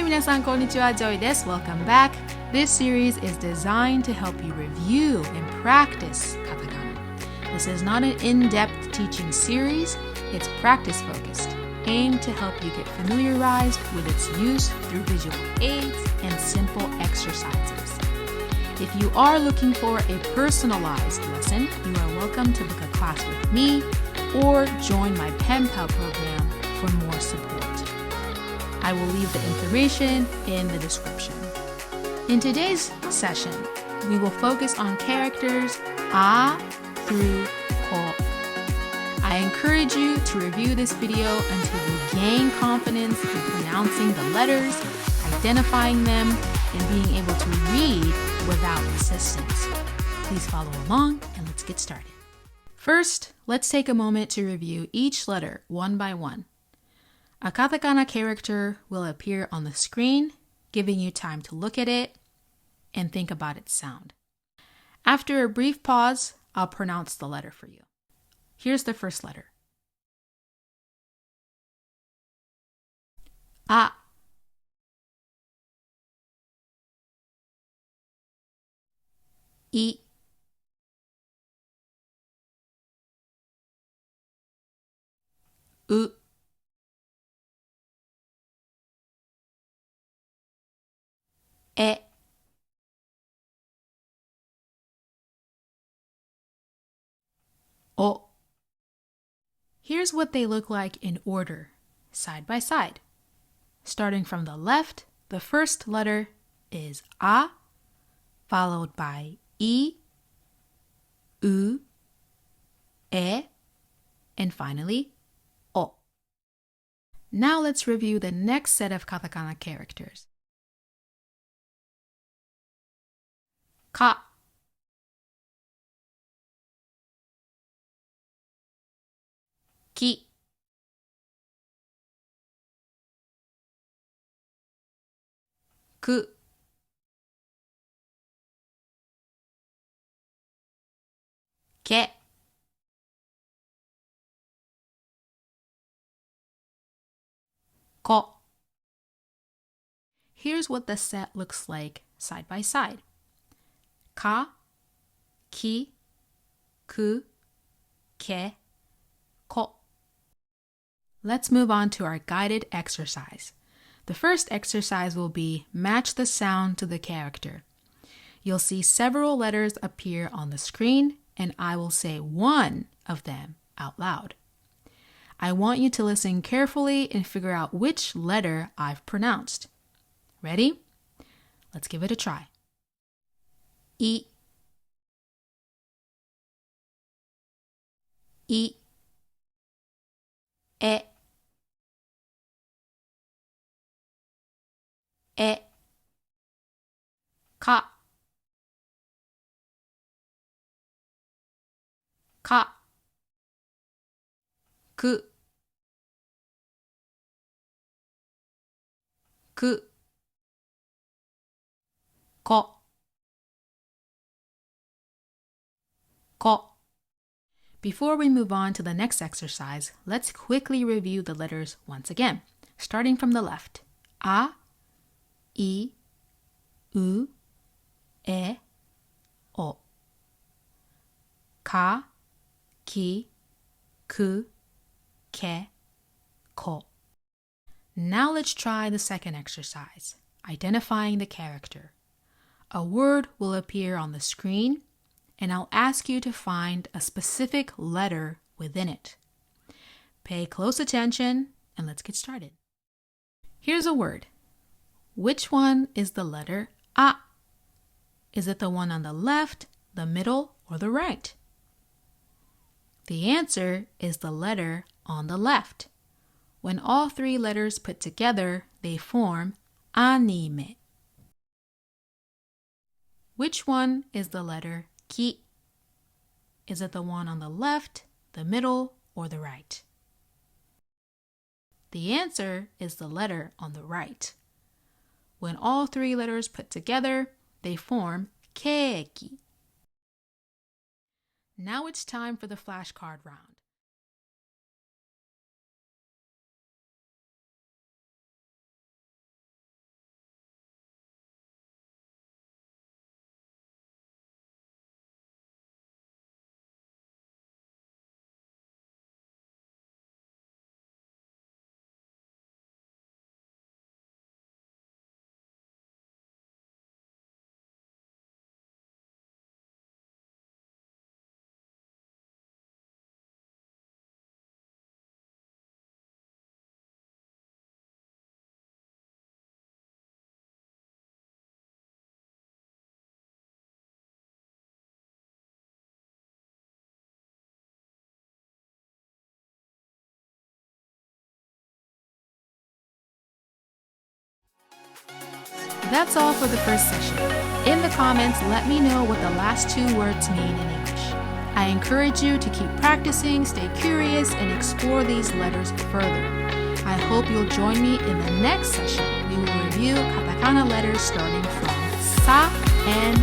皆さんこんにちは、Joy です。Welcome back. This series is designed to help you review and practice katakana. This is not an in-depth teaching series. It's practice-focused, aimed to help you get familiarized with its use through visual aids and simple exercises. If you are looking for a personalized lesson, you are welcome to book a class with me or join my pen pal program for more support. I will leave the information in the description. In today's session, we will focus on characters a through ko. I encourage you to review this video until you gain confidence in pronouncing the letters, identifying them, and being able to read without assistance. Please follow along and let's get started. First, let's take a moment to review each letter one by one. A katakana character will appear on the screen, giving you time to look at it and think about its sound. After a brief pause, I'll pronounce the letter for you. Here's the first letter. A. I. U. E. O. Here's what they look like in order, side by side. Starting from the left, the first letter is A, followed by I, U, E, and finally O. Now let's review the next set of katakana characters. Ka. Ki. Ku. Ke. Ko. Here's what the set looks like side by side. Ka, ki, ku, ke, ko. Let's move on to our guided exercise. The first exercise will be match the sound to the character. You'll see several letters appear on the screen, and I will say one of them out loud. I want you to listen carefully and figure out which letter I've pronounced. Ready? Let's give it a try. I. I. E. E. Ka. Ka. Ku. Ku. Ko. Ko. Before we move on to the next exercise, let's quickly review the letters once again, starting from the left. A, I, U, E, O. Ka, ki, ku, ke, ko. Now let's try the second exercise, identifying the character. A word will appear on the screen, and I'll ask you to find a specific letter within it. Pay close attention, and let's get started. Here's a word. Which one is the letter A? Is it the one on the left, the middle, or the right? The answer is the letter on the left. When all three letters put together, they form anime. Which one is the letter Ki? Is it the one on the left, the middle, or the right? The answer is the letter on the right. When all three letters put together, they form keiki. Now it's time for the flashcard round. That's all for the first session. In the comments, let me know what the last 2 words mean in English. I encourage you to keep practicing, stay curious, and explore these letters further. I hope you'll join me in the next session. We will review katakana letters starting from sa and